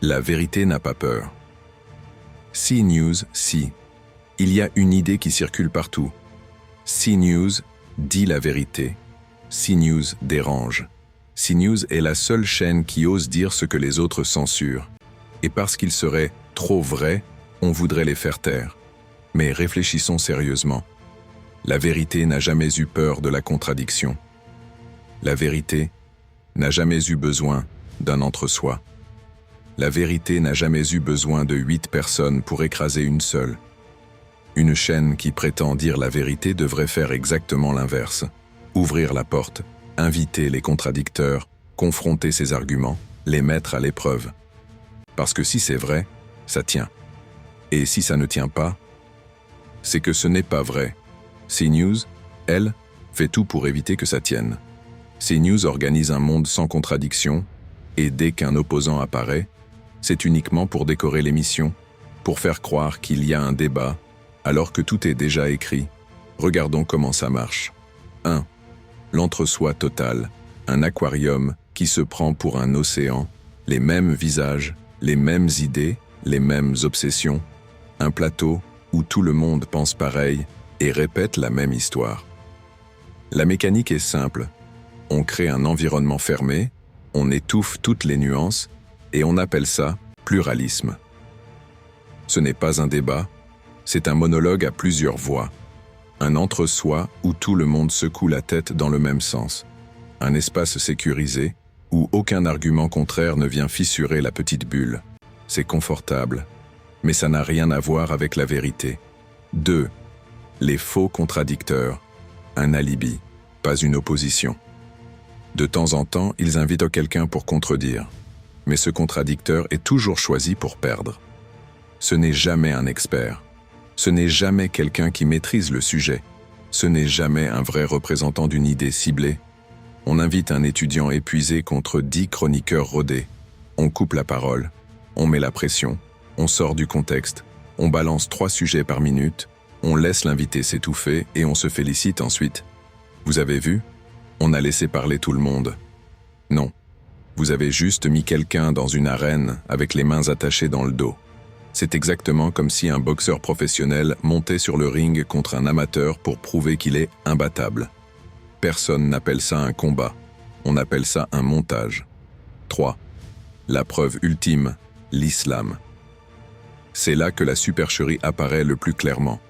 La vérité n'a pas peur. CNews, si. Il y a une idée qui circule partout. CNews dit la vérité. CNews dérange. CNews est la seule chaîne qui ose dire ce que les autres censurent. Et parce qu'ils seraient trop vrais, on voudrait les faire taire. Mais réfléchissons sérieusement. La vérité n'a jamais eu peur de la contradiction. La vérité n'a jamais eu besoin d'un entre-soi. La vérité n'a jamais eu besoin de 8 personnes pour écraser une seule. Une chaîne qui prétend dire la vérité devrait faire exactement l'inverse. Ouvrir la porte, inviter les contradicteurs, confronter ses arguments, les mettre à l'épreuve. Parce que si c'est vrai, ça tient. Et si ça ne tient pas, c'est que ce n'est pas vrai. CNews, elle, fait tout pour éviter que ça tienne. CNews organise un monde sans contradiction, et dès qu'un opposant apparaît, c'est uniquement pour décorer l'émission, pour faire croire qu'il y a un débat, alors que tout est déjà écrit. Regardons comment ça marche. 1. L'entre-soi total, un aquarium qui se prend pour un océan, les mêmes visages, les mêmes idées, les mêmes obsessions, un plateau où tout le monde pense pareil et répète la même histoire. La mécanique est simple. On crée un environnement fermé, on étouffe toutes les nuances, et on appelle ça pluralisme. Ce n'est pas un débat, c'est un monologue à plusieurs voix. Un entre-soi où tout le monde secoue la tête dans le même sens. Un espace sécurisé où aucun argument contraire ne vient fissurer la petite bulle. C'est confortable, mais ça n'a rien à voir avec la vérité. 2. Les faux contradicteurs. Un alibi, pas une opposition. De temps en temps, ils invitent quelqu'un pour contredire. Mais ce contradicteur est toujours choisi pour perdre. Ce n'est jamais un expert. Ce n'est jamais quelqu'un qui maîtrise le sujet. Ce n'est jamais un vrai représentant d'une idée ciblée. On invite un étudiant épuisé contre 10 chroniqueurs rodés. On coupe la parole, on met la pression, on sort du contexte, on balance 3 sujets par minute, on laisse l'invité s'étouffer et on se félicite ensuite. Vous avez vu? On a laissé parler tout le monde. Non. Vous avez juste mis quelqu'un dans une arène avec les mains attachées dans le dos. C'est exactement comme si un boxeur professionnel montait sur le ring contre un amateur pour prouver qu'il est imbattable. Personne n'appelle ça un combat, on appelle ça un montage. 3. La preuve ultime, l'islam. C'est là que la supercherie apparaît le plus clairement.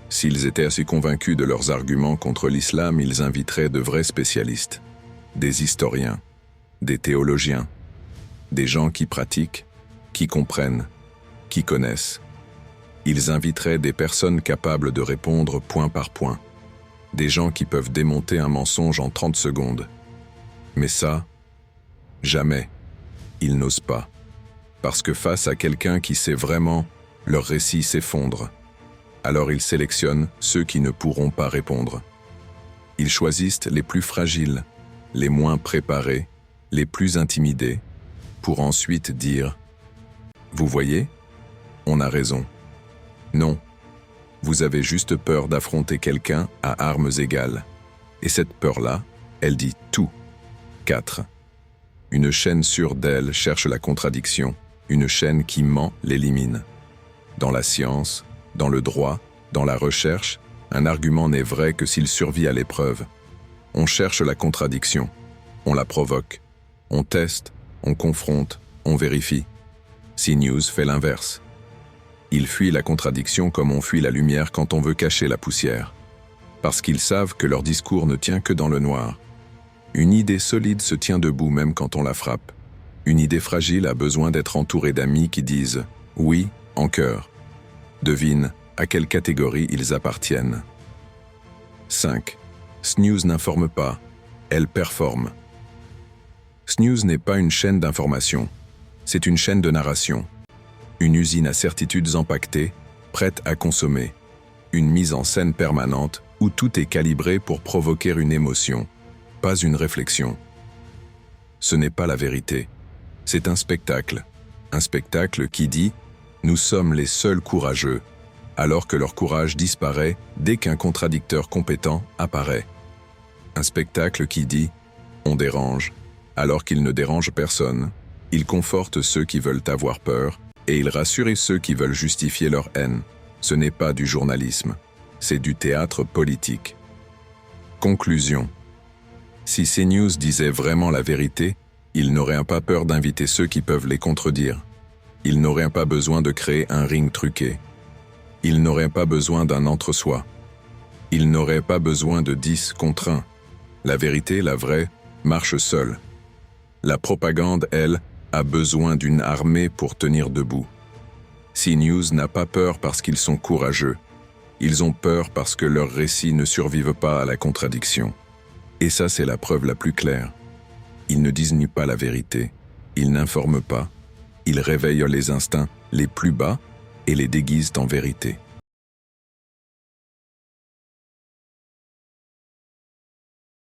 S'ils étaient assez convaincus de leurs arguments contre l'islam, ils inviteraient de vrais spécialistes, des historiens, des théologiens, des gens qui pratiquent, qui comprennent, qui connaissent. Ils inviteraient des personnes capables de répondre point par point, des gens qui peuvent démonter un mensonge en 30 secondes. Mais ça, jamais, ils n'osent pas. Parce que face à quelqu'un qui sait vraiment, leur récit s'effondre. Alors ils sélectionnent ceux qui ne pourront pas répondre. Ils choisissent les plus fragiles, les moins préparés, les plus intimidés, pour ensuite dire « Vous voyez, on a raison. Non, vous avez juste peur d'affronter quelqu'un à armes égales. Et cette peur-là, elle dit tout. » 4. Une chaîne sûre d'elle cherche la contradiction. Une chaîne qui ment l'élimine. Dans la science, dans le droit, dans la recherche, un argument n'est vrai que s'il survit à l'épreuve. On cherche la contradiction. On la provoque. On teste, on confronte, on vérifie. CNews fait l'inverse. Ils fuient la contradiction comme on fuit la lumière quand on veut cacher la poussière. Parce qu'ils savent que leur discours ne tient que dans le noir. Une idée solide se tient debout même quand on la frappe. Une idée fragile a besoin d'être entourée d'amis qui disent « oui » en chœur. Devine à quelle catégorie ils appartiennent. 5. CNews n'informe pas, elle performe. CNews n'est pas une chaîne d'information, c'est une chaîne de narration. Une usine à certitudes empaquetées, prête à consommer. Une mise en scène permanente où tout est calibré pour provoquer une émotion, pas une réflexion. Ce n'est pas la vérité. C'est un spectacle qui dit « Nous sommes les seuls courageux », alors que leur courage disparaît dès qu'un contradicteur compétent apparaît. Un spectacle qui dit « On dérange », alors qu'il ne dérange personne, Ils confortent ceux qui veulent avoir peur et ils rassurent ceux qui veulent justifier leur haine. Ce n'est pas du journalisme, c'est du théâtre politique. Conclusion. Si CNews disait vraiment la vérité, ils n'auraient pas peur d'inviter ceux qui peuvent les contredire. Ils n'auraient pas besoin de créer un ring truqué. Ils n'auraient pas besoin d'un entre-soi. Ils n'auraient pas besoin de 10 contre 1. La vérité, la vraie, marche seule. La propagande, elle, a besoin d'une armée pour tenir debout. CNews n'a pas peur parce qu'ils sont courageux. Ils ont peur parce que leurs récits ne survivent pas à la contradiction. Et ça, c'est la preuve la plus claire. Ils ne disent ni pas la vérité, ils n'informent pas, ils réveillent les instincts les plus bas et les déguisent en vérité.